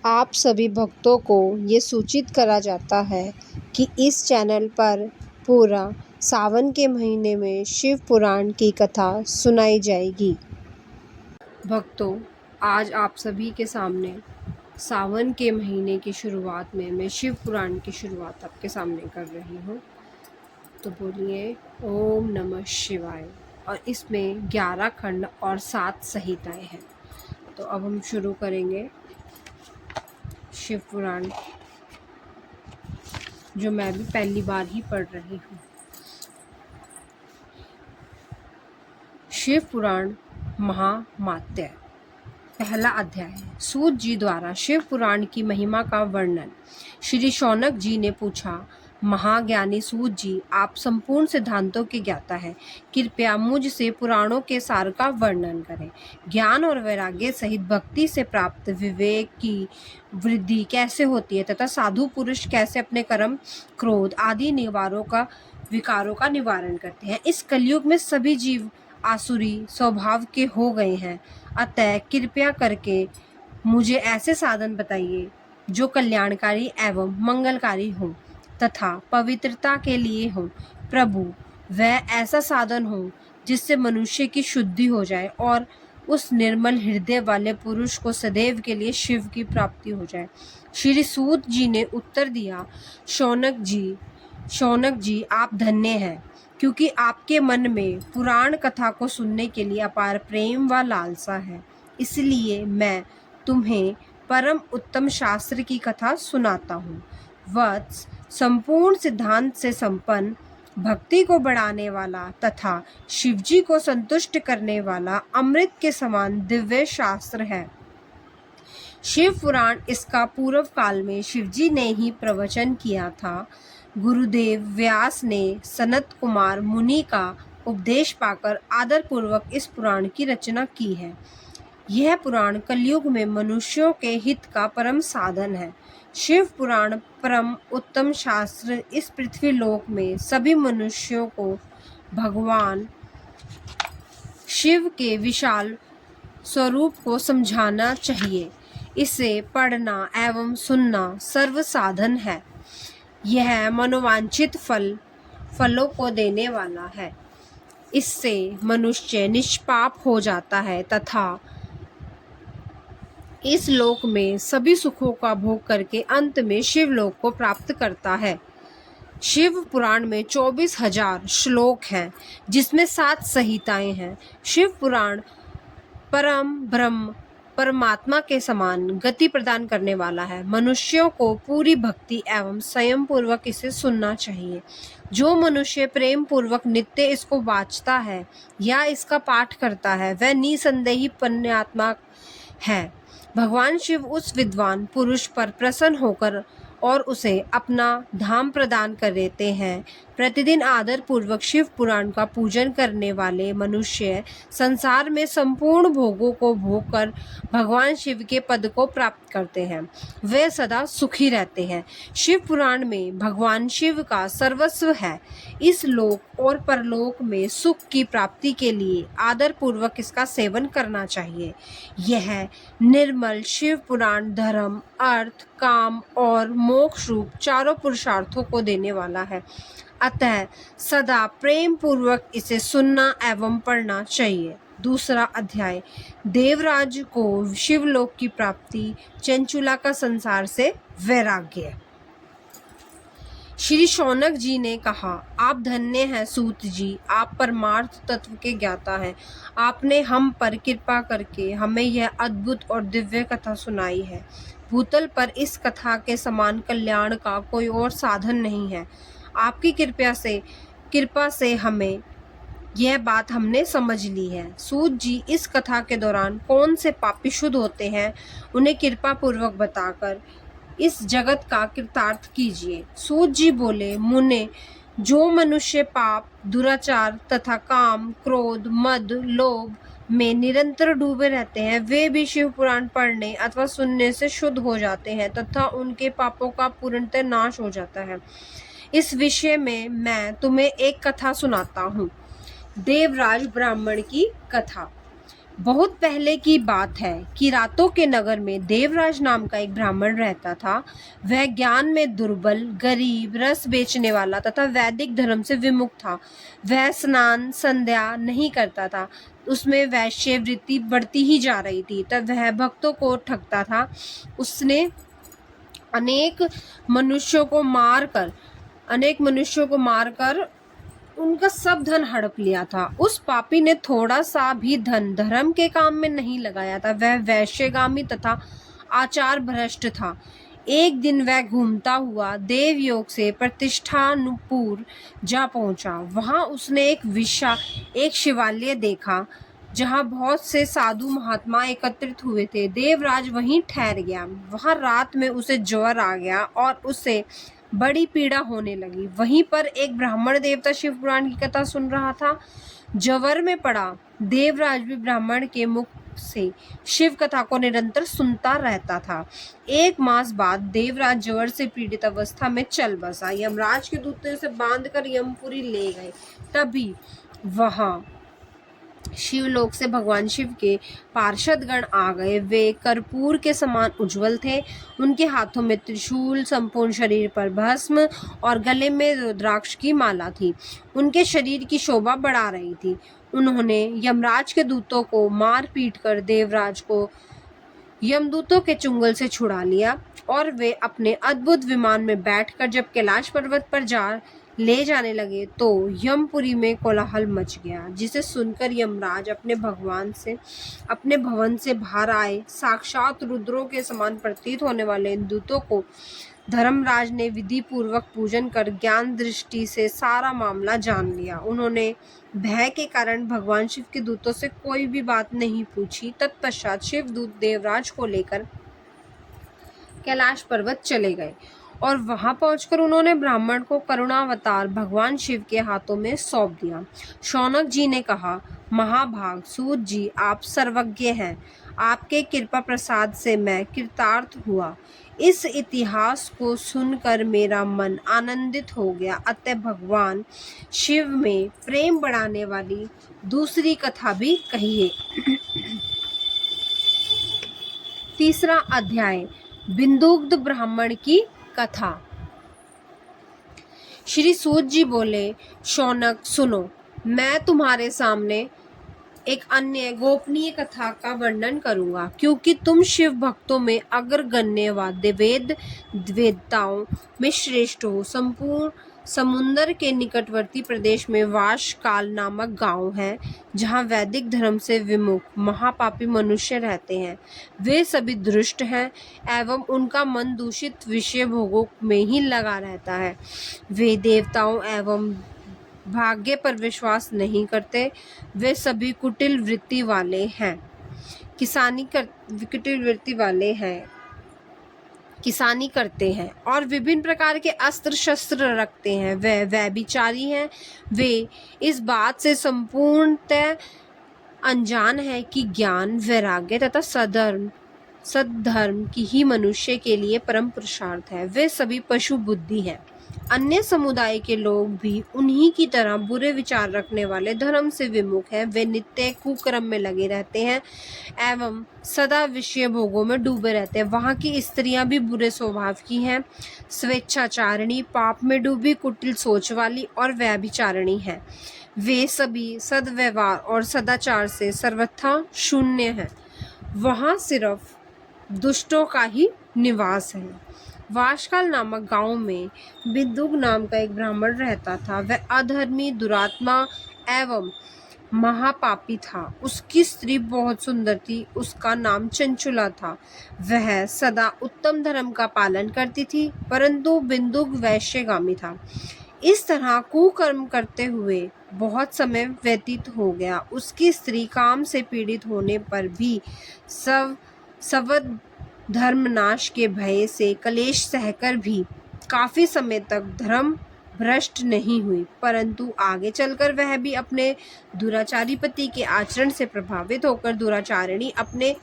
आप सभी भक्तों को ये सूचित करा जाता है कि इस चैनल पर पूरा सावन के महीने में शिव पुराण की कथा सुनाई जाएगी। भक्तों, आज आप सभी के सामने सावन के महीने की शुरुआत में मैं शिव पुराण की शुरुआत आपके सामने कर रही हूँ। तो बोलिए ओम नमः शिवाय। और इसमें 11 खंड और 7 संहिताएं हैं। तो अब हम शुरू करेंगे शिव पुराण, जो मैं भी पहली बार ही पढ़ रही हूँ। शिव पुराण महामात्य, पहला अध्याय। सूत जी द्वारा शिव पुराण की महिमा का वर्णन। श्री शौनक जी ने पूछा, महाज्ञानी सूत जी, आप संपूर्ण सिद्धांतों के ज्ञाता हैं, कृपया मुझ से पुराणों के सार का वर्णन करें। ज्ञान और वैराग्य सहित भक्ति से प्राप्त विवेक की वृद्धि कैसे होती है तथा साधु पुरुष कैसे अपने कर्म, क्रोध आदि विकारों का निवारण करते हैं। इस कलयुग में सभी जीव आसुरी स्वभाव के हो गए हैं, अतः कृपया करके मुझे ऐसे साधन बताइए जो कल्याणकारी एवं मंगलकारी हो तथा पवित्रता के लिए हो। प्रभु, वह ऐसा साधन हो जिससे मनुष्य की शुद्धि हो जाए और उस निर्मल हृदय वाले पुरुष को सदैव के लिए शिव की प्राप्ति हो जाए। श्री सूत जी ने उत्तर दिया, शौनक जी, आप धन्य हैं, क्योंकि आपके मन में पुराण कथा को सुनने के लिए अपार प्रेम व लालसा है। इसलिए मैं तुम्हें परम उत्तम शास्त्र की कथा सुनाता हूँ। वत्स, संपूर्ण सिद्धांत से संपन्न, भक्ति को बढ़ाने वाला तथा शिवजी को संतुष्ट करने वाला अमृत के समान दिव्य शास्त्र है। शिव पुराण इसका पूर्व काल में शिवजी ने ही प्रवचन किया था। गुरुदेव व्यास ने सनत कुमार मुनि का उपदेश पाकर आदर पूर्वक इस पुराण की रचना की है। यह पुराण कलयुग में मनुष्यों के हित का परम साधन है। शिव पुराण परम उत्तम शास्त्र इस पृथ्वी लोक में सभी मनुष्यों को भगवान शिव के विशाल स्वरूप को समझाना चाहिए। इसे पढ़ना एवं सुनना सर्व साधन है। यह मनोवांछित फलों को देने वाला है। इससे मनुष्य निष्पाप हो जाता है तथा इस लोक में सभी सुखों का भोग करके अंत में शिव लोक को प्राप्त करता है। शिव पुराण में 24,000 श्लोक हैं, जिसमें 7 संहिताएं हैं। शिव पुराण परम ब्रह्म परमात्मा के समान गति प्रदान करने वाला है। मनुष्यों को पूरी भक्ति एवं संयम पूर्वक इसे सुनना चाहिए। जो मनुष्य प्रेम पूर्वक नित्य इसको वाचता है या इसका पाठ करता है, वह निसंदेही पुण्यात्मा है। भगवान शिव उस विद्वान पुरुष पर प्रसन्न होकर और उसे अपना धाम प्रदान कर देते हैं। प्रतिदिन आदर पूर्वक शिव पुराण का पूजन करने वाले मनुष्य संसार में संपूर्ण भोगों को भोग कर भगवान शिव के पद को प्राप्त करते हैं। वे सदा सुखी रहते हैं। शिव पुराण में भगवान शिव का सर्वस्व है। इस लोक और परलोक में सुख की प्राप्ति के लिए आदर पूर्वक इसका सेवन करना चाहिए। यह निर्मल शिव पुराण धर्म, अर्थ, काम और मोक्ष रूप चारों पुरुषार्थों को देने वाला है। अतः सदा प्रेम पूर्वक इसे सुनना एवं पढ़ना चाहिए। दूसरा अध्याय। देवराज को शिवलोक की प्राप्ति, चंचुला का संसार से वैराग्य। श्री शौनक जी ने कहा, आप धन्य हैं सूत जी, आप परमार्थ तत्व के ज्ञाता हैं। आपने हम पर कृपा करके हमें यह अद्भुत और दिव्य कथा सुनाई है। भूतल पर इस कथा के समान कल्याण का कोई और साधन नहीं है। आपकी कृपा से हमें यह बात हमने समझ ली है। सूत जी, इस कथा के दौरान कौन से पापी शुद्ध होते हैं, उन्हें कृपा पूर्वक बताकर इस जगत का कृतार्थ कीजिए। सूत जी बोले, मुने, जो मनुष्य पाप, दुराचार तथा काम, क्रोध, मद, लोभ में निरंतर डूबे रहते हैं, वे भी शिव पुराण पढ़ने अथवा सुनने से शुद्ध हो जाते हैं तथा उनके पापों का पूर्णतः नाश हो जाता है। इस विषय में मैं तुम्हें एक कथा सुनाता हूँ। देवराज ब्राह्मण की कथा। बहुत पहले की बात है कि रातों के नगर में देवराज नाम का एक ब्राह्मण रहता था। वह ज्ञान में दुर्बल, गरीब, रस बेचने वाला तथा वैदिक धर्म से विमुख था। वह स्नान संध्या नहीं करता था। उसमें वैश्य वृत्ति बढ़ती ही जा रही थी। तब वह भक्तों को ठगता था। उसने अनेक मनुष्यों को मारकर उनका सब धन हड़प लिया था। उस पापी ने थोड़ा सा भी धन धर्म के काम में नहीं लगाया था। वह वैश्यगामी तथा आचार भ्रष्ट था। एक दिन वह घूमता हुआ देवयोग से प्रतिष्ठानुपुर जा पहुंचा। वहां उसने एक शिवालय देखा जहां बहुत से साधु महात्मा एकत्रित हुए थे। देवराज वहीं ठहर गया। वहां रात में उसे ज्वर आ गया और उसे बड़ी पीड़ा होने लगी। वहीं पर एक ब्राह्मण देवता शिव पुराण की कथा सुन रहा था। ज्वर में पड़ा देवराज भी ब्राह्मण के मुख से शिव कथा को निरंतर सुनता रहता था। 1 मास बाद देवराज ज्वर से पीड़ित अवस्था में चल बसा। यमराज के दूत उसे बांधकर यमपुरी ले गए। तभी वहां शिवलोक से भगवान शिव के पार्षदगण आ गए। वे कर्पूर के समान उज्जवल थे। उनके हाथों में त्रिशूल, संपूर्ण शरीर पर भस्म और गले में रुद्राक्ष की माला थी। उनके शरीर की शोभा बढ़ा रही थी। उन्होंने यमराज के दूतों को मार पीट कर देवराज को यमदूतों के चुंगल से छुड़ा लिया और वे अपने अद्भुत विमान में बैठकर जब कैलाश पर्वत पर ले जाने लगे तो यमपुरी में कोलाहल मच गया, जिसे सुनकर यमराज अपने भवन से बाहर आए। साक्षात रुद्रों के समान प्रतीत होने वाले इन दूतों को धर्मराज ने विधि पूर्वक पूजन कर ज्ञान दृष्टि से सारा मामला जान लिया। उन्होंने भय के कारण भगवान शिव के दूतों से कोई भी बात नहीं पूछी। तत्पश्चात शिव दूत देवराज को लेकर कैलाश पर्वत चले गए और वहां पहुंचकर उन्होंने ब्राह्मण को करुणावतार भगवान शिव के हाथों में सौंप दिया। शौनक जी ने कहा, महाभाग सूत जी, आप सर्वज्ञ हैं। आपके कृपा प्रसाद से मैं कृतार्थ हुआ। इस इतिहास को सुनकर मेरा मन आनंदित हो गया। अतः भगवान शिव में प्रेम बढ़ाने वाली दूसरी कथा भी कहिए। 3 अध्याय, बिंदुग्ध ब्राह्मण की कथा। श्री सूत जी बोले, शौनक सुनो, मैं तुम्हारे सामने एक अन्य गोपनीय कथा का वर्णन करूंगा, क्योंकि तुम शिव भक्तों में अग्रगण्य व वेदताओं में श्रेष्ठ हो। संपूर्ण समुंदर के निकटवर्ती प्रदेश में वाशकाल नामक गांव है, जहां वैदिक धर्म से विमुख महापापी मनुष्य रहते हैं। वे सभी दुष्ट हैं एवं उनका मन दूषित विषय भोगों में ही लगा रहता है। वे देवताओं एवं भाग्य पर विश्वास नहीं करते। वे सभी कुटिल वृत्ति वाले हैं। किसानी करते हैं और विभिन्न प्रकार के अस्त्र शस्त्र रखते हैं। वे व्यभिचारी हैं। वे इस बात से संपूर्णतः अनजान है कि ज्ञान, वैराग्य तथा सद्धर्म की ही मनुष्य के लिए परम पुरुषार्थ है। वे सभी पशु बुद्धि हैं। अन्य समुदाय के लोग भी उन्हीं की तरह बुरे विचार रखने वाले, धर्म से विमुख हैं। वे नित्य कुकर्म में लगे रहते हैं एवं सदा विषय भोगों में डूबे रहते हैं। वहाँ की स्त्रियां भी बुरे स्वभाव की हैं, स्वेच्छाचारिणी, पाप में डूबी, कुटिल सोच वाली और व्यभिचारिणी हैं। वे सभी सद्व्यवहार और सदाचार से सर्वथा शून्य हैं। वहाँ सिर्फ दुष्टों का ही निवास है। वाशकाल नामक गांव में बिंदुक नाम का एक ब्राह्मण रहता था। वह अधर्मी, दुरात्मा एवं महापापी था। उसकी स्त्री बहुत सुंदर थी। उसका नाम चंचुला था। वह सदा उत्तम धर्म का पालन करती थी, परंतु बिंदुक वैश्यगामी था। इस तरह कुकर्म करते हुए बहुत समय व्यतीत हो गया। उसकी स्त्री काम से पीड़ित होने पर भी धर्मनाश के भय से कलेश सहकर भी काफी समय तक धर्म भ्रष्ट नहीं हुई, परंतु आगे चलकर वह भी अपने दुराचारी पति के आचरण से प्रभावित होकर दुराचारिणी अपने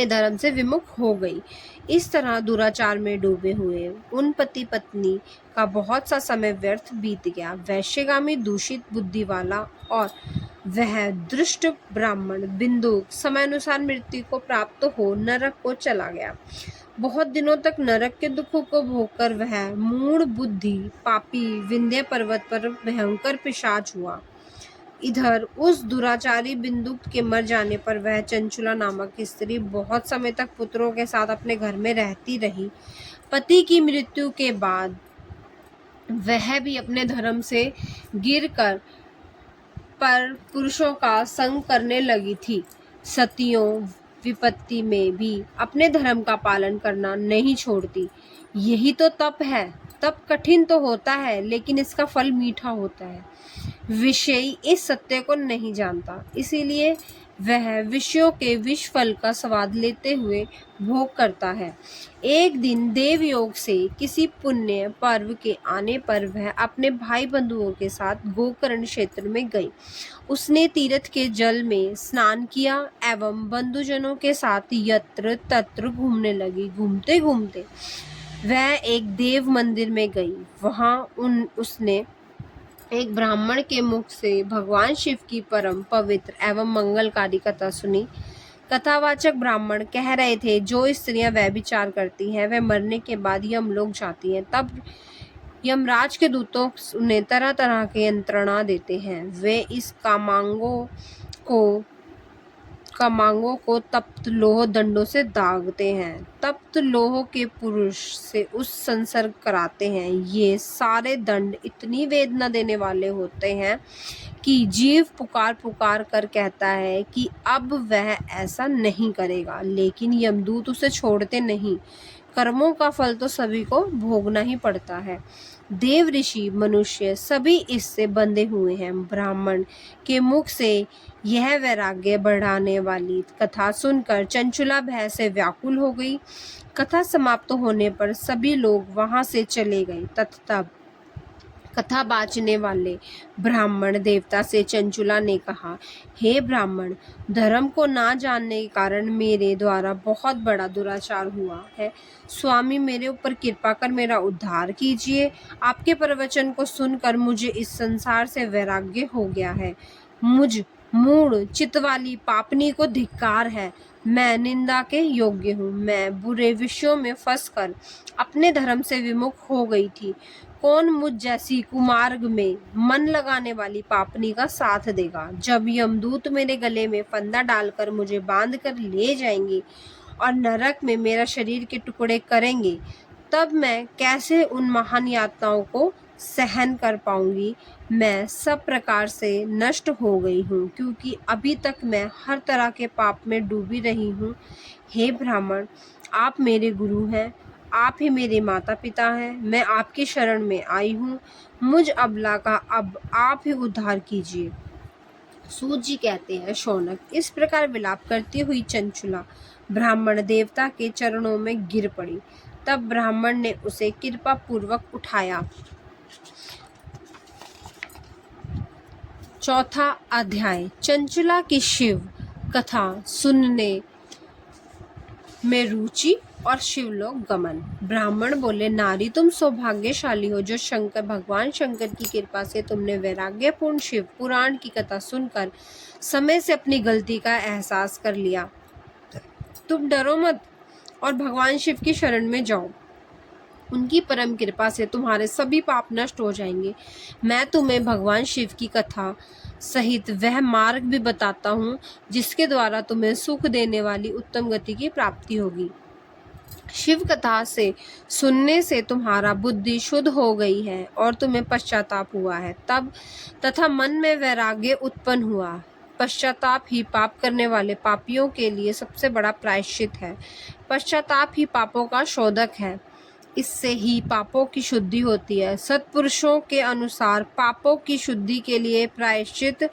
धर्म से विमुख हो गई। इस तरह दुराचार में डूबे हुए उन पति पत्नी का बहुत सा समय व्यर्थ बीत गया। वैश्यगामी, दूषित बुद्धि वाला और वह दुष्ट ब्राह्मण बिंदुक समयानुसार मृत्यु को प्राप्त हो नरक को चला गया। बहुत दिनों तक नरक के दुखों को भोगकर वह मूढ़ बुद्धि पापी विंध्य पर्वत पर भयंकर पिशाच हुआ। इधर उस दुराचारी बिंदुक के मर जाने पर वह चंचुला नामक स्त्री बहुत समय तक पुत्रों के साथ अपने घर में रहती रही। पति की मृत्यु के बाद वह भी अपने धर्म से गिरकर पर पुरुषों का संग करने लगी थी। सतियों विपत्ति में भी अपने धर्म का पालन करना नहीं छोड़ती। यही तो तप है। तप कठिन तो होता है लेकिन इसका फल मीठा होता है। विषयी इस सत्य को नहीं जानता, इसीलिए वह विषयों के विष फल का स्वाद लेते हुए भोग करता है। एक दिन देवयोग से किसी पुण्य पर्व के आने पर वह अपने भाई बंधुओं के साथ गोकर्ण क्षेत्र में गई। उसने तीर्थ के जल में स्नान किया एवं बंधुजनों के साथ यत्र तत्र घूमने लगी। घूमते घूमते वह एक देव मंदिर में गई। वहां उसने एक ब्राह्मण के मुख से भगवान शिव की परम पवित्र एवं मंगलकारी कथा सुनी। कथावाचक ब्राह्मण कह रहे थे, जो स्त्रियां व्यभिचार करती हैं वह मरने के बाद यमलोक जाती हैं। तब यमराज के दूतों उन्हें तरह तरह के यंत्रणा देते हैं। वे इस कामांगों को तप्त लोह दंडों से दागते हैं। तप्त लोह के पुरुष से उस संसर्ग कराते हैं। ये सारे दंड इतनी वेदना देने वाले होते हैं कि जीव पुकार पुकार कर कहता है कि अब वह ऐसा नहीं करेगा, लेकिन यमदूत उसे छोड़ते नहीं। कर्मों का फल तो सभी को भोगना ही पड़ता है। देव ऋषि मनुष्य सभी इससे बंधे हुए हैं। ब्राह्मण के मुख से यह वैराग्य बढ़ाने वाली कथा सुनकर चंचुला भय से व्याकुल हो गई। कथा समाप्त होने पर सभी लोग वहां से चले गए। तब कथा बाँचने वाले ब्राह्मण देवता से चंचुला ने कहा, हे ब्राह्मण, धर्म को ना जानने के कारण मेरे द्वारा बहुत बड़ा दुराचार हुआ है। स्वामी, मेरे ऊपर कृपा कर मेरा उद्धार कीजिए। आपके प्रवचन को सुनकर मुझे इस संसार से वैराग्य हो गया है। मुझ मूढ़ चित्त वाली पापनी को धिक्कार है। मैं निंदा के योग्य हूँ। मैं बुरे विषयों में फंसकर अपने धर्म से विमुख हो गई थी। कौन मुझ जैसी कुमार्ग में मन लगाने वाली पापनी का साथ देगा? जब यमदूत मेरे गले में फंदा डालकर मुझे बांध कर ले जाएंगे और नरक में मेरा शरीर के टुकड़े करेंगे, तब मैं कैसे उन महान यातनाओं को सहन कर पाऊंगी? मैं सब प्रकार से नष्ट हो गई हूँ, क्योंकि अभी तक मैं हर तरह के पाप में डूबी रही हूँ। हे ब्राह्मण, आप मेरे गुरु हैं, आप ही मेरे माता पिता हैं। मैं आपकी शरण में आई हूँ। मुझ अबला का अब आप ही उद्धार कीजिए। सूत जी कहते हैं, शौनक, इस प्रकार विलाप करती हुई चंचुला ब्राह्मण देवता के चरणों में गिर पड़ी। तब ब्राह्मण ने उसे कृपा पूर्वक उठाया। चौथा अध्याय, चंचुला की शिव कथा सुनने में रुचि और शिवलोक गमन। ब्राह्मण बोले, नारी, तुम सौभाग्यशाली हो जो भगवान शंकर की कृपा से तुमने वैराग्यपूर्ण शिव पुराण की कथा सुनकर समय से अपनी गलती का एहसास कर लिया। तुम डरो मत और भगवान शिव की शरण में जाओ। उनकी परम कृपा से तुम्हारे सभी पाप नष्ट हो जाएंगे। मैं तुम्हें भगवान शिव की कथा सहित वह मार्ग भी बताता हूँ जिसके द्वारा तुम्हें सुख देने वाली उत्तम गति की प्राप्ति होगी। शिव कथा से सुनने से तुम्हारा बुद्धि शुद्ध हो गई है और तुम्हें पश्चाताप हुआ है, तब तथा मन में वैराग्य उत्पन्न हुआ। पश्चाताप ही पाप करने वाले पापियों के लिए सबसे बड़ा प्रायश्चित है। पश्चाताप ही पापों का शोधक है। इससे ही पापों की शुद्धि होती है। सत्पुरुषों के अनुसार पापों की शुद्धि के लिए प्रायश्चित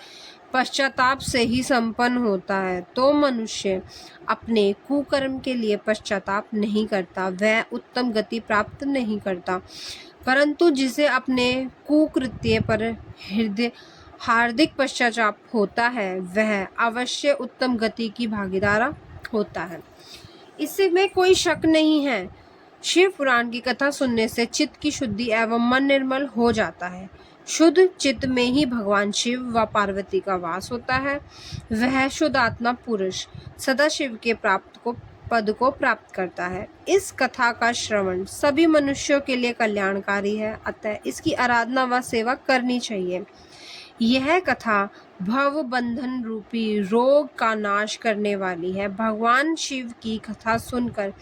पश्चाताप से ही संपन्न होता है। तो मनुष्य अपने कुकर्म के लिए पश्चाताप नहीं करता, वह उत्तम गति प्राप्त नहीं करता, परंतु जिसे अपने कुकृत्य पर हार्दिक पश्चाताप होता है, वह अवश्य उत्तम गति की भागीदार होता है। इसमें कोई शक नहीं है। शिव पुराण की कथा सुनने से चित्त की शुद्धि एवं मन निर्मल हो जाता है। शुद्ध चित्त में ही भगवान शिव व पार्वती का वास होता है। वह शुद्ध आत्मा पुरुष सदा शिव के पद को प्राप्त करता है। इस कथा का श्रवण सभी मनुष्यों के लिए कल्याणकारी है, अतः इसकी आराधना व सेवा करनी चाहिए। यह कथा भव बंधन रूपी रोग का नाश करने वाली है। भगवान शिव की कथा सुनकर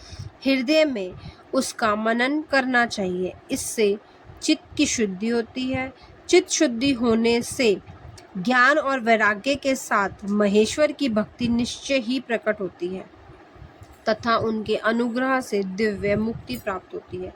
हृदय में उसका मनन करना चाहिए। इससे चित्त की शुद्धि होती है। चित्त शुद्धि होने से ज्ञान और वैराग्य के साथ महेश्वर की भक्ति निश्चय ही प्रकट होती है तथा उनके अनुग्रह से दिव्य मुक्ति प्राप्त होती है।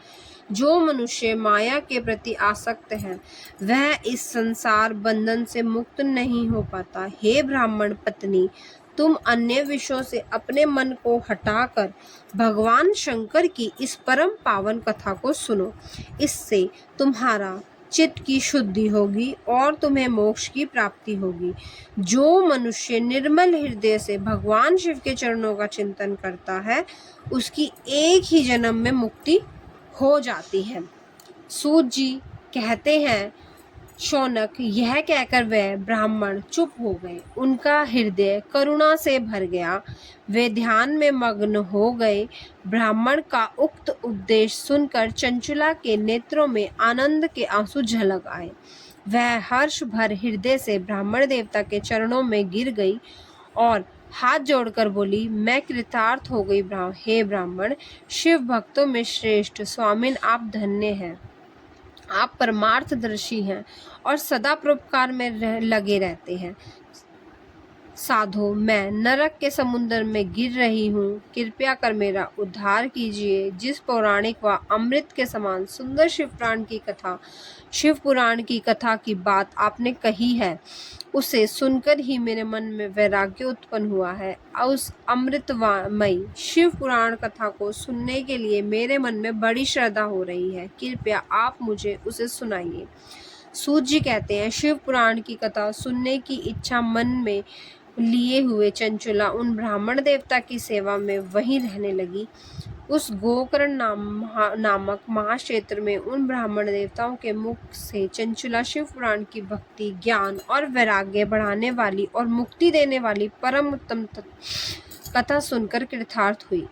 जो मनुष्य माया के प्रति आसक्त है वह इस संसार बंधन से मुक्त नहीं हो पाता। हे ब्राह्मण पत्नी, तुम अन्य विषयों से अपने मन को हटाकर भगवान शंकर की इस परम पावन कथा को सुनो। इससे तुम्हारा चित्त की शुद्धि होगी और तुम्हें मोक्ष की प्राप्ति होगी। जो मनुष्य निर्मल हृदय से भगवान शिव के चरणों का चिंतन करता है उसकी एक ही जन्म में मुक्ति हो जाती है। सूत जी कहते हैं, शौनक यह कहकर वह ब्राह्मण चुप हो गए। उनका हृदय करुणा से भर गया। वे ध्यान में मग्न हो गए। ब्राह्मण का उक्त उपदेश सुनकर चंचुला के नेत्रों में आनंद के आंसू झलक आए। वह हर्ष भर हृदय से ब्राह्मण देवता के चरणों में गिर गई और हाथ जोड़कर बोली, मैं कृतार्थ हो गई। हे ब्राह्मण, शिव भक्तों में श्रेष्ठ स्वामिन, आप धन्य हैं। आप परमार्थदर्शी हैं और सदा परोपकार में लगे रहते हैं। साधो, मैं नरक के समुद्र में गिर रही हूँ, कृपया कर मेरा उद्धार कीजिए। जिस पौराणिक व अमृत के समान सुंदर शिव पुराण की कथा की बात आपने कही है, उसे सुनकर ही मेरे मन में वैराग्य उत्पन्न हुआ है। उस अमृतमयी शिव पुराण कथा को सुनने के लिए मेरे मन में बड़ी श्रद्धा हो रही है। कृपया आप मुझे उसे सुनाइए। सूत जी कहते हैं, शिव पुराण की कथा सुनने की इच्छा मन में लिए हुए चंचुला उन ब्राह्मण देवता की सेवा में वहीं रहने लगी। उस गोकर्ण नामक महाक्षेत्र में उन ब्राह्मण देवताओं के मुख से चंचुला शिव पुराण की भक्ति, ज्ञान और वैराग्य बढ़ाने वाली और मुक्ति देने वाली परम उत्तम कथा सुनकर कृतार्थ हुई।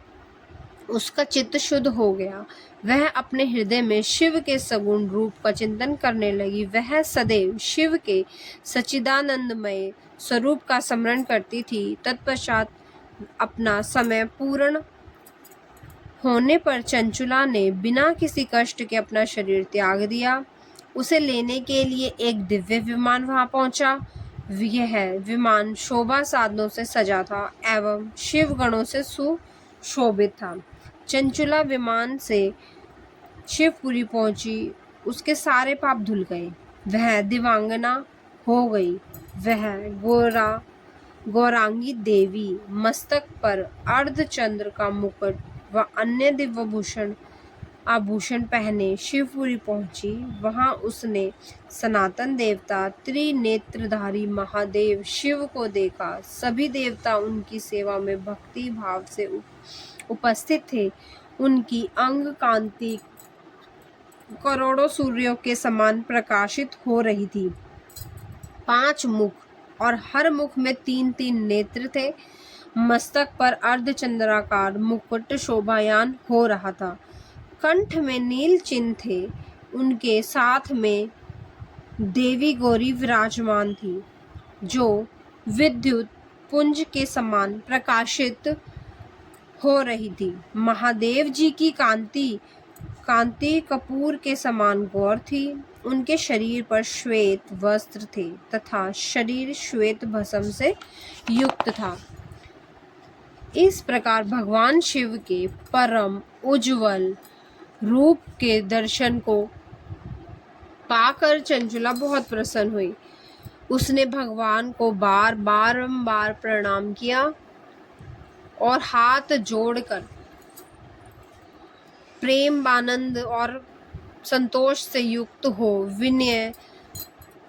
उसका चित्त शुद्ध हो गया। वह अपने हृदय में शिव के सगुण रूप का चिंतन करने लगी। वह सदैव शिव के सच्चिदानंदमय स्वरूप का स्मरण करती थी। तत्पश्चात अपना समय पूर्ण होने पर चंचुला ने बिना किसी कष्ट के अपना शरीर त्याग दिया। उसे लेने के लिए एक दिव्य विमान वहां पहुंचा। यह विमान शोभा साधनों से सजा था एवं शिव गणों से सुशोभित था। चंचुला विमान से शिवपुरी पहुंची। उसके सारे पाप धुल गए। वह दिव्यांगना हो गई। वह गौरांगी देवी मस्तक पर अर्धचंद्र का मुकुट व अन्य दिव्य आभूषण पहने शिवपुरी पहुंची। वहां उसने सनातन देवता त्रिनेत्रधारी महादेव शिव को देखा। सभी देवता उनकी सेवा में भक्ति भाव से उपस्थित थे। उनकी अंग कांति करोड़ों सूर्यों के समान प्रकाशित हो रही थी। 5 मुख और हर मुख में 3-3 नेत्र थे। मस्तक पर अर्धचंद्राकार मुकुट शोभायान हो रहा था। कंठ में नील चिन्ह थे। उनके साथ में देवी गौरी विराजमान थी, जो विद्युत पुंज के समान प्रकाशित हो रही थी। महादेव जी की कांति कपूर के समान गौर थी। उनके शरीर पर श्वेत वस्त्र थे तथा शरीर श्वेत भस्म से युक्त था। इस प्रकार भगवान शिव के परम उज्जवल रूप के दर्शन को पाकर चंचुला बहुत प्रसन्न हुई। उसने भगवान को बारंबार प्रणाम किया और हाथ जोड़कर प्रेम, आनंद और संतोष से युक्त हो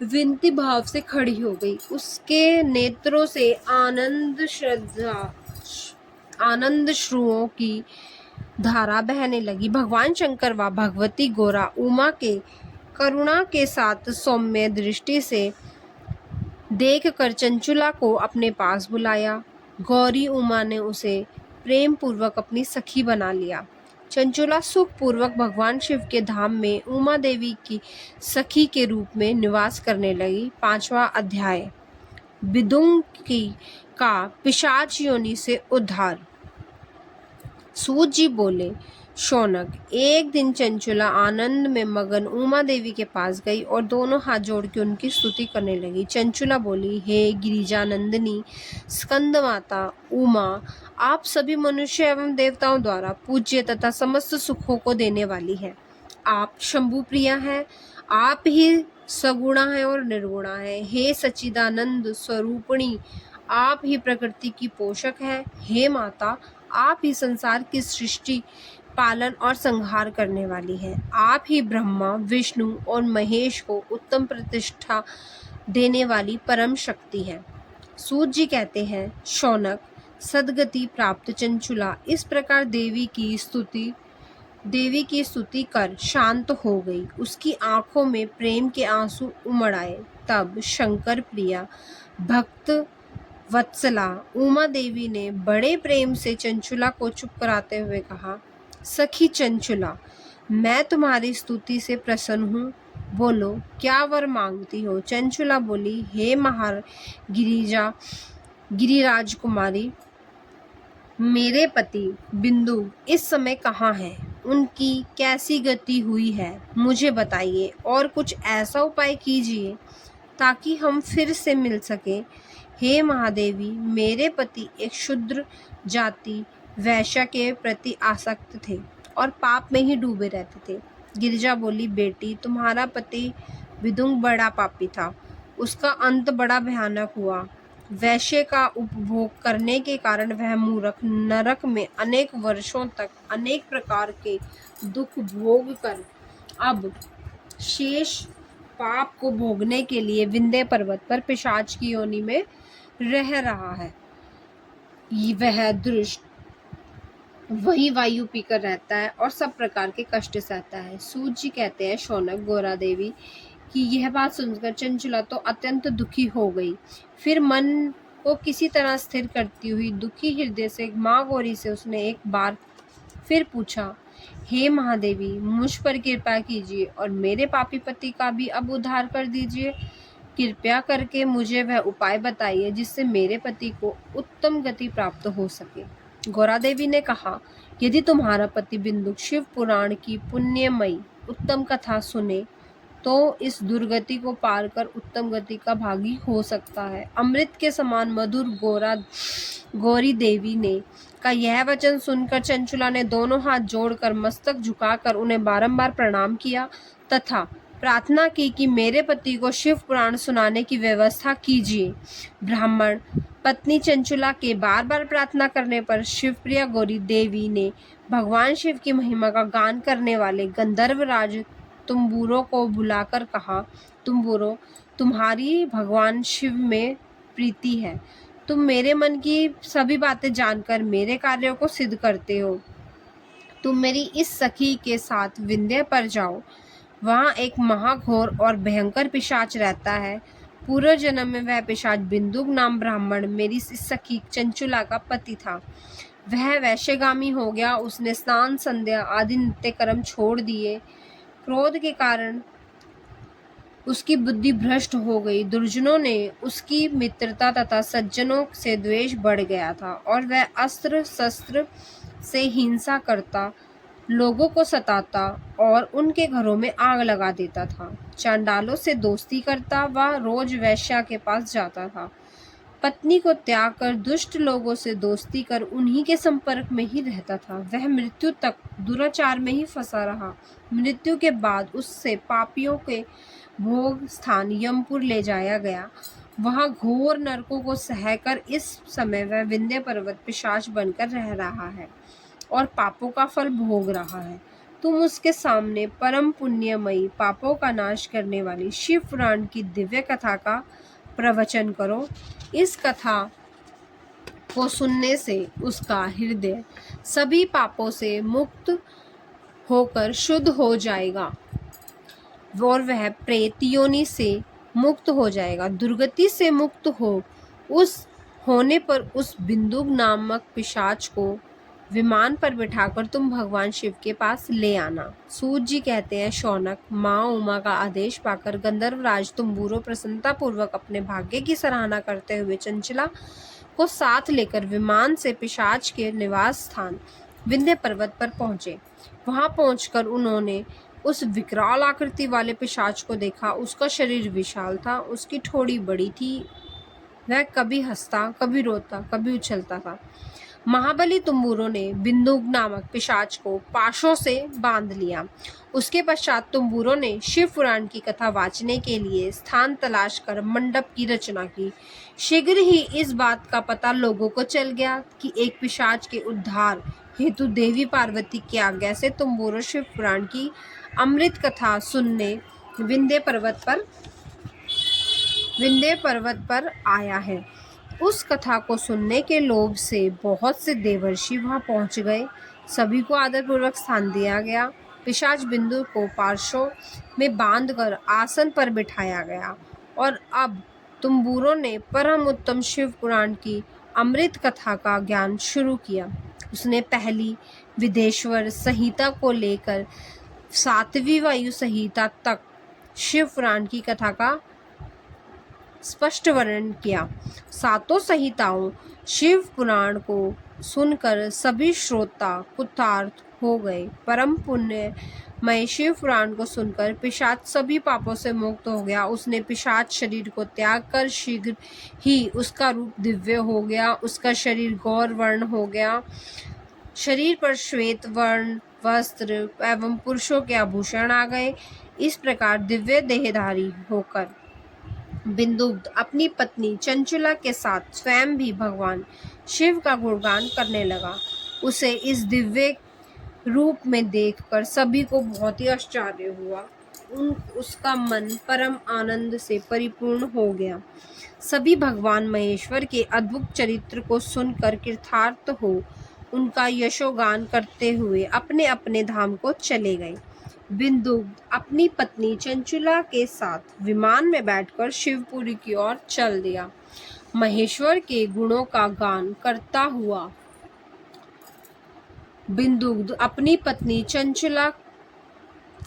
विनती भाव से खड़ी हो गई। उसके नेत्रों से आनंद श्रुओं की धारा बहने लगी। भगवान शंकर व भगवती गौरा उमा के करुणा के साथ सौम्य दृष्टि से देखकर चंचुला को अपने पास बुलाया। गौरी उमा ने उसे प्रेम पूर्वक अपनी सखी बना लिया। चंचुला सुख पूर्वक भगवान शिव के धाम में उमा देवी की सखी के रूप में निवास करने लगी। 5वां अध्याय, विदुं का पिशाच योनि से उद्धार। सूत जी बोले, शौनक, एक दिन चंचुला आनंद में मगन उमा देवी के पास गई और दोनों हाथ जोड़ के उनकी स्तुति करने लगी। चंचुला बोली, हे गिरिजानंदिनी स्कंद माता उमा, आप सभी मनुष्य एवं देवताओं द्वारा पूज्य तथा समस्त सुखों को देने वाली है। आप शंभु प्रिया हैं, आप ही सगुणा है और निर्गुणा है। हे सच्चिदानंद स्वरूपिणी, आप ही प्रकृति की पोषक है। हे माता, आप ही संसार की सृष्टि, पालन और संहार करने वाली है। आप ही ब्रह्मा, विष्णु और महेश को उत्तम प्रतिष्ठा देने वाली परम शक्ति है। सूत जी कहते हैं, शौनक, सद्गति प्राप्त चंचुला इस प्रकार देवी की स्तुति कर शांत हो गई। उसकी आंखों में प्रेम के आंसू उमड़ आए। तब शंकर प्रिया भक्त वत्सला उमा देवी ने बड़े प्रेम से चंचुला को चुप कराते हुए कहा, सखी चंचुला, मैं तुम्हारी स्तुति से प्रसन्न हूँ। बोलो, क्या वर मांगती हो? चंचुला बोली, हे गिरिराज कुमारी, मेरे पति बिंदु इस समय कहाँ हैं? उनकी कैसी गति हुई है, मुझे बताइए और कुछ ऐसा उपाय कीजिए ताकि हम फिर से मिल सके। हे महादेवी, मेरे पति एक शूद्र जाति वैश्या के प्रति आसक्त थे और पाप में ही डूबे रहते थे। गिरिजा बोली, बेटी, तुम्हारा पति विदुं बड़ा पापी था। उसका अंत बड़ा भयानक हुआ। वैश्य का उपभोग करने के कारण वह मूर्ख नरक में अनेक वर्षों तक अनेक प्रकार के दुख भोग कर अब शेष पाप को भोगने के लिए विंध्य पर्वत पर पिशाच की योनि में रह रहा है। वह दुष्ट वही वायु पीकर रहता है और सब प्रकार के कष्ट सहता है। सूत जी कहते हैं, शौनक, गोरा देवी की यह बात सुनकर चंचुला तो अत्यंत दुखी हो गई। फिर मन को किसी तरह स्थिर करती हुई दुखी हृदय से माँ गौरी से उसने एक बार फिर पूछा, हे महादेवी, मुझ पर कृपा कीजिए और मेरे पापी पति का भी अब उद्धार कर दीजिए। कृपया करके मुझे वह उपाय बताइए जिससे मेरे पति को उत्तम गति प्राप्त हो सके। गौरा देवी ने कहा, यदि तुम्हारा पति बिंदु शिव पुराण की पुण्यमयी उत्तम कथा सुने तो इस दुर्गति को पार कर उत्तम गति का भागी हो सकता है। अमृत के समान मधुर गौरी देवी ने का यह वचन सुनकर चंचुला ने दोनों हाथ जोड़कर मस्तक झुकाकर उन्हें बारंबार प्रणाम किया तथा प्रार्थना की कि मेरे पति को शिव पुराण सुनाने की व्यवस्था कीजिए। ब्राह्मण पत्नी चंचुला के बार बार प्रार्थना करने पर शिवप्रिया गौरी देवी ने भगवान शिव की महिमा का गान करने वाले गंधर्वराज तुम्बुरो को बुलाकर कहा, तुम्बुरो, तुम्हारी भगवान शिव में प्रीति है। तुम मेरे मन की सभी बातें जानकर मेरे कार्यों को सिद्ध करते हो। तुम मेरी इस सखी के साथ विंध्य पर जाओ। वहाँ एक महाघोर और भयंकर पिशाच रहता है। पूर्व जन्म में वह पिशाच बिंदुक नाम ब्राह्मण मेरी इस सखी चंचुला का पति था। वह वैश्यगामी हो गया। उसने स्नान, संध्या आदि नित्य कर्म छोड़ दिए। क्रोध के कारण उसकी बुद्धि भ्रष्ट हो गई। दुर्जनों ने उसकी मित्रता तथा सज्जनों से द्वेष बढ़ गया था और वह अस्त्र शस्त्र से हिंसा करता, लोगों को सताता और उनके घरों में आग लगा देता था। चांडालों से दोस्ती करता, वह रोज वैश्या के पास जाता था। पत्नी को त्याग कर दुष्ट लोगों से दोस्ती कर उन्हीं के संपर्क में ही रहता था। वह मृत्यु तक दुराचार में ही फंसा रहा। मृत्यु के बाद उससे पापियों के भोग स्थान यमपुर ले जाया गया। वहां घोर नरकों को सहकर इस समय वह विंध्य पर्वत पिशाच बनकर रह रहा है और पापों का फल भोग रहा है। तुम उसके सामने परम पुण्यमयी, पापों का नाश करने वाली शिव पुराण की दिव्य कथा का प्रवचन करो। इस कथा को सुनने से उसका हृदय सभी पापों से मुक्त होकर शुद्ध हो जाएगा। और वह प्रेत योनि से मुक्त हो जाएगा। दुर्गति से मुक्त होने पर उस बिंदुक नामक पिशाच को विमान पर बिठाकर तुम भगवान शिव के पास ले आना। सूत जी कहते हैं, शौनक, माँ उमा का आदेश पाकर गंधर्वराज तुम्बुरो प्रसन्नता पूर्वक अपने भाग्य की सराहना करते हुए चंचला को साथ लेकर विमान से पिशाच के निवास स्थान विंध्य पर्वत पर पहुंचे। वहां पहुंचकर उन्होंने उस विकराल आकृति वाले पिशाच को देखा। उसका शरीर विशाल था, उसकी ठोड़ी बड़ी थी, वह कभी हंसता, कभी रोता, कभी उछलता था। महाबली तुम्बुरो ने बिंदुक नामक पिशाच को पाशों से बांध लिया। उसके पश्चात तुम्बुरो ने शिव पुराण की कथा वाचने के लिए स्थान तलाश कर मंडप की रचना की। शीघ्र ही इस बात का पता लोगों को चल गया कि एक पिशाच के उद्धार हेतु देवी पार्वती की आज्ञा से तुम्बुरो शिव पुराण की अमृत कथा सुनने विंध्य पर्वत पर आया है। उस कथा को सुनने के लोभ से बहुत से देवर्षि वहां पहुंच गए। सभी को आदरपूर्वक स्थान दिया गया। पिशाच बिंदु को पार्श्वों में बांधकर आसन पर बिठाया गया और अब तुम्बुरो ने परम उत्तम शिव पुराण की अमृत कथा का ज्ञान शुरू किया। उसने पहली विदेश्वर संहिता को लेकर 7वीं वायु संहिता तक शिव पुराण की कथा का स्पष्ट वर्णन किया। सातों संहिताओं शिव पुराण को सुनकर सभी श्रोता कृतार्थ हो गए। परम पुण्यमय शिव पुराण को सुनकर पिशाच सभी पापों से मुक्त हो गया। उसने पिशाच शरीर को त्याग कर शीघ्र ही उसका रूप दिव्य हो गया। उसका शरीर गौर वर्ण हो गया। शरीर पर श्वेत वर्ण वस्त्र एवं पुरुषों के आभूषण आ गए। इस प्रकार दिव्य देहधारी होकर बिंदुक अपनी पत्नी चंचला के साथ स्वयं भी भगवान शिव का गुणगान करने लगा। उसे इस दिव्य रूप में देखकर सभी को बहुत ही आश्चर्य हुआ। उसका मन परम आनंद से परिपूर्ण हो गया। सभी भगवान महेश्वर के अद्भुत चरित्र को सुनकर कृतार्थ हो उनका यशोगान करते हुए अपने अपने धाम को चले गए। बिंदुक अपनी पत्नी चंचला के साथ विमान में बैठकर शिवपुरी की ओर चल दिया। महेश्वर के गुणों का गान करता हुआ बिंदुक अपनी पत्नी चंचला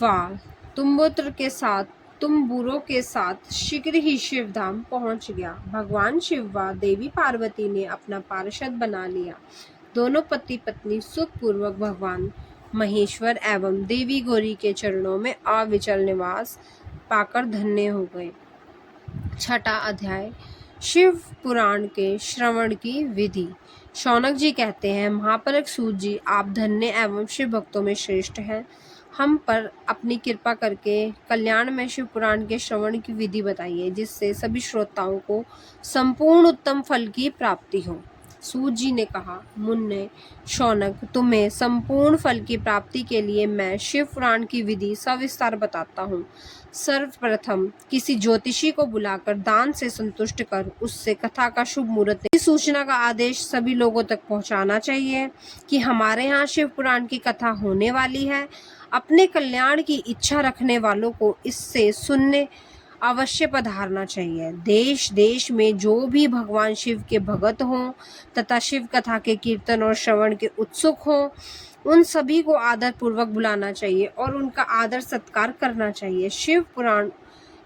व तुम्बुरो के साथ शीघ्र ही शिवधाम पहुंच गया। भगवान शिव व देवी पार्वती ने अपना पार्षद बना लिया। दोनों पति पत्नी सुखपूर्वक भगवान महेश्वर एवं देवी गौरी के चरणों में अविचल निवास पाकर धन्य हो गए। छठा अध्याय, शिव पुराण के श्रवण की विधि। शौनक जी कहते हैं, महापरक सूत जी, आप धन्य एवं शिव भक्तों में श्रेष्ठ हैं। हम पर अपनी कृपा करके कल्याण में शिव पुराण के श्रवण की विधि बताइए, जिससे सभी श्रोताओं को संपूर्ण उत्तम फल की प्राप्ति हो। सूत जी ने कहा, मुन्ने शौनक, तुम्हें संपूर्ण फल की प्राप्ति के लिए मैं शिव पुराण की विधि सविस्तार बताता हूँ। सर्वप्रथम किसी ज्योतिषी को बुलाकर दान से संतुष्ट कर उससे कथा का शुभ मुहूर्त की सूचना का आदेश सभी लोगों तक पहुंचाना चाहिए कि हमारे यहाँ शिव पुराण की कथा होने वाली है। अपने कल्याण की इच्छा रखने वालों को इससे सुनने अवश्य पधारना चाहिए। देश देश में जो भी भगवान शिव के भगत हों तथा शिव कथा के कीर्तन और श्रवण के उत्सुक हों, उन सभी को आदर पूर्वक बुलाना चाहिए और उनका आदर सत्कार करना चाहिए। शिव पुराण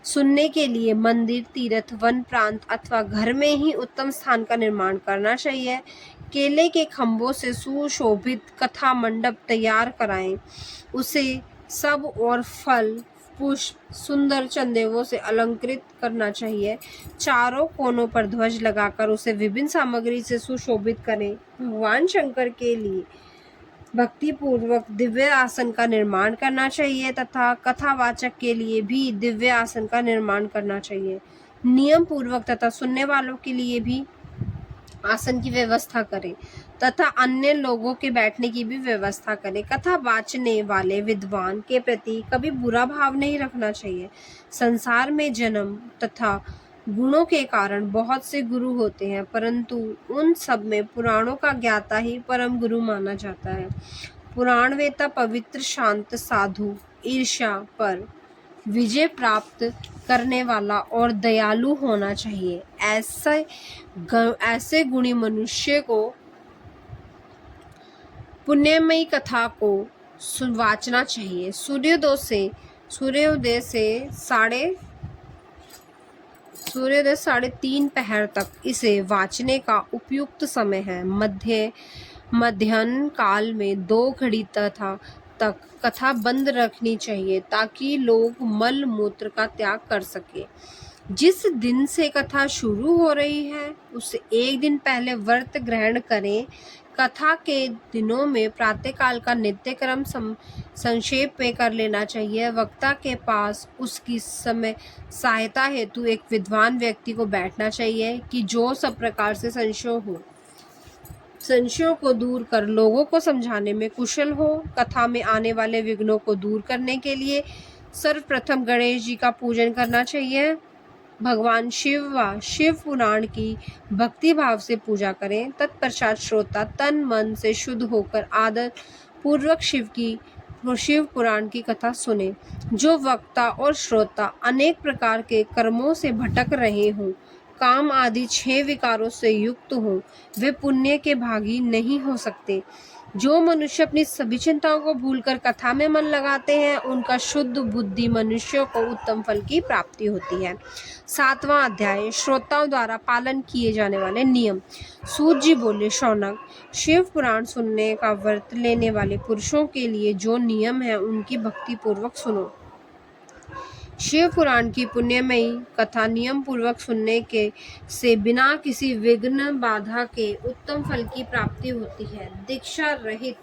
सुनने के लिए मंदिर, तीर्थ, वन प्रांत अथवा घर में ही उत्तम स्थान का निर्माण करना चाहिए। केले के खंभों से सुशोभित कथा मंडप तैयार कराएं। उसे सब और फल, पुष्प, सुंदर चंदेवों से अलंकृत करना चाहिए। चारों कोनों पर ध्वज लगाकर उसे विभिन्न सामग्री से सुशोभित करें। भगवान शंकर के लिए भक्ति पूर्वक दिव्य आसन का निर्माण करना चाहिए तथा कथावाचक के लिए भी दिव्य आसन का निर्माण करना चाहिए। नियम पूर्वक तथा सुनने वालों के लिए भी आसन की व्यवस्था करें तथा अन्य लोगों के बैठने की भी व्यवस्था करें। कथा वाचने वाले विद्वान के प्रति कभी बुरा भाव नहीं रखना चाहिए। संसार में जन्म तथा गुणों के कारण बहुत से गुरु होते हैं, परंतु उन सब में पुराणों का ज्ञाता ही परम गुरु माना जाता है। पुराण वेता पवित्र, शांत, साधु, ईर्ष्या पर विजय प्राप्त करने वाला और दयालु होना चाहिए। ऐसे गुणी मनुष्य को पुण्यमयी कथा को वाचना चाहिए। सूर्योदय से साढ़े 3 पहर तक इसे वाचने का उपयुक्त समय है। मध्याह्न काल में 2 घड़ी तक कथा बंद रखनी चाहिए ताकि लोग मल मूत्र का त्याग कर सके। जिस दिन से कथा शुरू हो रही है उससे 1 दिन पहले व्रत ग्रहण करें। कथा के दिनों में प्रातःकाल का नित्यक्रम संक्षेप में कर लेना चाहिए। वक्ता के पास उसकी समय सहायता हेतु एक विद्वान व्यक्ति को बैठना चाहिए कि जो सब प्रकार से संशयों को दूर कर लोगों को समझाने में कुशल हो। कथा में आने वाले विघ्नों को दूर करने के लिए सर्वप्रथम गणेश जी का पूजन करना चाहिए। भगवान शिव व शिव पुराण की भक्ति भाव से पूजा करें। तत्पश्चात श्रोता तन मन से शुद्ध होकर आदर पूर्वक शिव पुराण की कथा सुने। जो वक्ता और श्रोता अनेक प्रकार के कर्मों से भटक रहे हों, काम आदि 6 विकारों से युक्त हों, वे पुण्य के भागी नहीं हो सकते। जो मनुष्य अपनी सभी चिंताओं को भूलकर कथा में मन लगाते हैं, उनका शुद्ध बुद्धि मनुष्यों को उत्तम फल की प्राप्ति होती है। 7वां अध्याय, श्रोताओं द्वारा पालन किए जाने वाले नियम। सूत जी बोले, शौनक, शिव पुराण सुनने का व्रत लेने वाले पुरुषों के लिए जो नियम है उनकी भक्ति पूर्वक सुनो। शिव पुराण की पुण्यमयी कथा नियम पूर्वक सुनने के से बिना किसी विघ्न बाधा के उत्तम फल की प्राप्ति होती है। दीक्षा रहित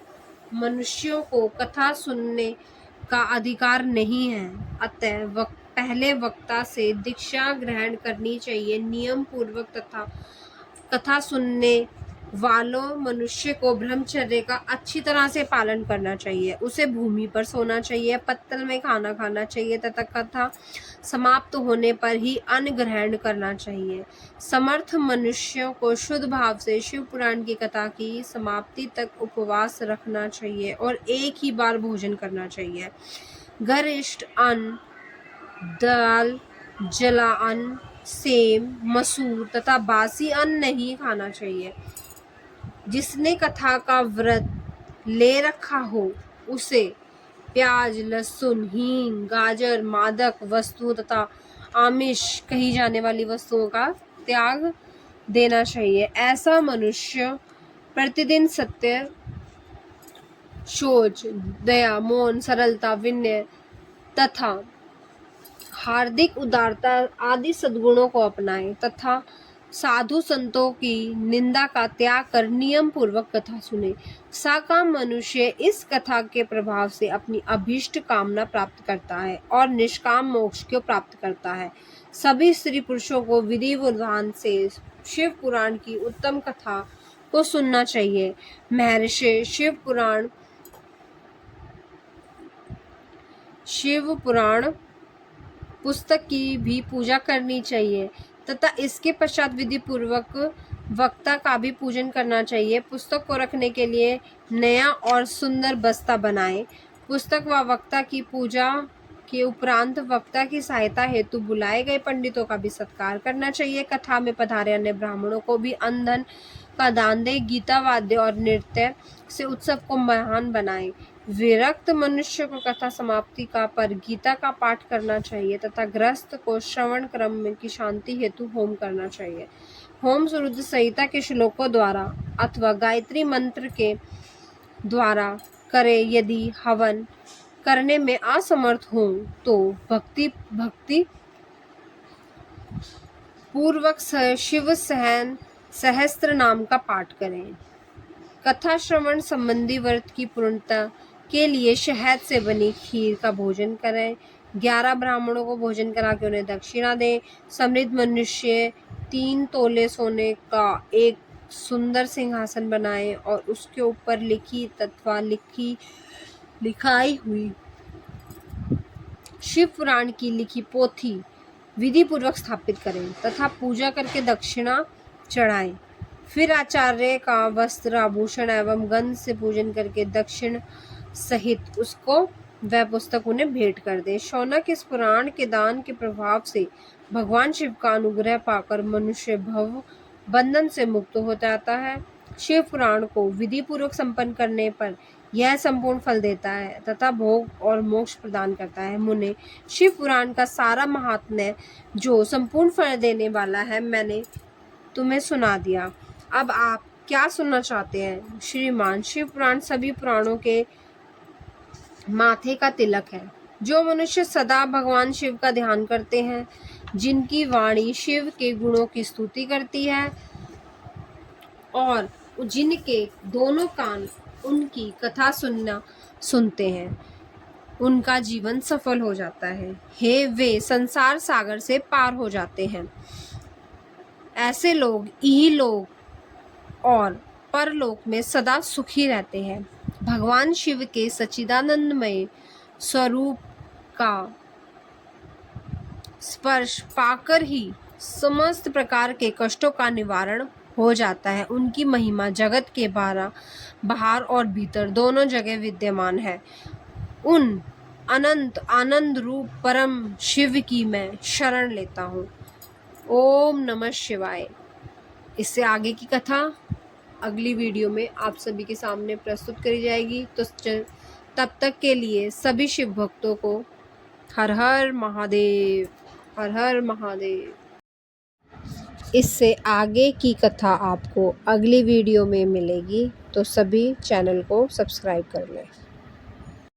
मनुष्यों को कथा सुनने का अधिकार नहीं है, अतः पहले वक्ता से दीक्षा ग्रहण करनी चाहिए। नियम पूर्वक तथा कथा सुनने वालों मनुष्य को ब्रह्मचर्य का अच्छी तरह से पालन करना चाहिए। उसे भूमि पर सोना चाहिए, पत्तल में खाना खाना चाहिए तथा कथा समाप्त होने पर ही अन्न ग्रहण करना चाहिए। समर्थ मनुष्यों को शुद्ध भाव से शिव पुराण की कथा की समाप्ति तक उपवास रखना चाहिए और एक ही बार भोजन करना चाहिए। गरिष्ठ अन्न, दाल, जला अन्न, सेम, मसूर तथा बासी अन्न नहीं खाना चाहिए। जिसने कथा का व्रत ले रखा हो उसे प्याज, लहसुन, हींग, गाजर, मादक वस्तु तथा आमिष कही जाने वाली वस्तुओं का त्याग देना चाहिए। ऐसा मनुष्य प्रतिदिन सत्य, शौच, दया, मौन, सरलता, विनय तथा हार्दिक उदारता आदि सद्गुणों को अपनाए तथा साधु संतों की निंदा का त्याग कर नियम पूर्वक कथा सुने। साकाम मनुष्य इस कथा के प्रभाव से अपनी अभीष्ट कामना प्राप्त करता है और निष्काम मोक्ष को प्राप्त करता है। सभी स्त्री पुरुषों को विधि विधान से शिव पुराण की उत्तम कथा को सुनना चाहिए। महर्षि शिव पुराण पुस्तक की भी पूजा करनी चाहिए तथा इसके पश्चात विधि पूर्वक वक्ता का भी पूजन करना चाहिए। पुस्तक को रखने के लिए नया और सुंदर बस्ता बनाएं। पुस्तक व वक्ता की पूजा के उपरांत वक्ता की सहायता हेतु बुलाए गए पंडितों का भी सत्कार करना चाहिए। कथा में पधारे अन्य ब्राह्मणों को भी अन्न धन का दान दे। गीता वाद्य और नृत्य से उत्सव को महान बनाए। विरक्त मनुष्य को कथा समाप्ति का पर गीता का पाठ करना चाहिए तथा गृहस्थ को श्रवण क्रम की शांति हेतु होम करना चाहिए। होम सुरुद्ध संहिता के श्लोकों द्वारा अथवा गायत्री मंत्र के द्वारा करे। यदि हवन करने में असमर्थ हो तो भक्ति पूर्वक शिव सहस्त्र नाम का पाठ करें। कथा श्रवण संबंधी व्रत की पूर्णता के लिए शहद से बनी खीर का भोजन करें। 11 ब्राह्मणों को भोजन करा के उन्हें दक्षिणा दें। समृद्ध मनुष्य 3 तोले सोने का एक सुंदर सिंहासन बनाएं और उसके ऊपर लिखाई हुई शिव पुराण की लिखी पोथी विधि पूर्वक स्थापित करें तथा पूजा करके दक्षिणा चढ़ाएं। फिर आचार्य का वस्त्र, आभूषण एवं गंध से पूजन करके दक्षिण सहित उसको वह पुस्तक उन्हें भेंट कर दे। शौनक इस पुराण के दान के प्रभाव से भगवान शिव का अनुग्रह पाकर मनुष्य भव बंधन से मुक्त हो जाता है। शिव पुराण को विधि पूर्वक संपन्न करने पर यह संपूर्ण फल देता है तथा भोग और मोक्ष प्रदान करता है। मुने, शिव पुराण का सारा महात्म्य जो संपूर्ण फल देने वाला है मैंने तुम्हें सुना दिया। अब आप क्या सुनना चाहते हैं? श्रीमान, शिव पुराण सभी पुराणों के माथे का तिलक है। जो मनुष्य सदा भगवान शिव का ध्यान करते हैं, जिनकी वाणी शिव के गुणों की स्तुति करती है और जिनके दोनों कान उनकी कथा सुनते हैं, उनका जीवन सफल हो जाता है। वे संसार सागर से पार हो जाते हैं। ऐसे लोग इहलोक और परलोक में सदा सुखी रहते हैं। भगवान शिव के सच्चिदानंदमय स्वरूप का स्पर्श पाकर ही समस्त प्रकार के कष्टों का निवारण हो जाता है। उनकी महिमा जगत के बाहर और भीतर दोनों जगह विद्यमान है। उन अनंत आनंद रूप परम शिव की मैं शरण लेता हूँ। ओम नमः शिवाय। इससे आगे की कथा अगली वीडियो में आप सभी के सामने प्रस्तुत करी जाएगी। तो तब तक के लिए सभी शिव भक्तों को हर हर महादेव, हर हर महादेव। इससे आगे की कथा आपको अगली वीडियो में मिलेगी, तो सभी चैनल को सब्सक्राइब कर लें।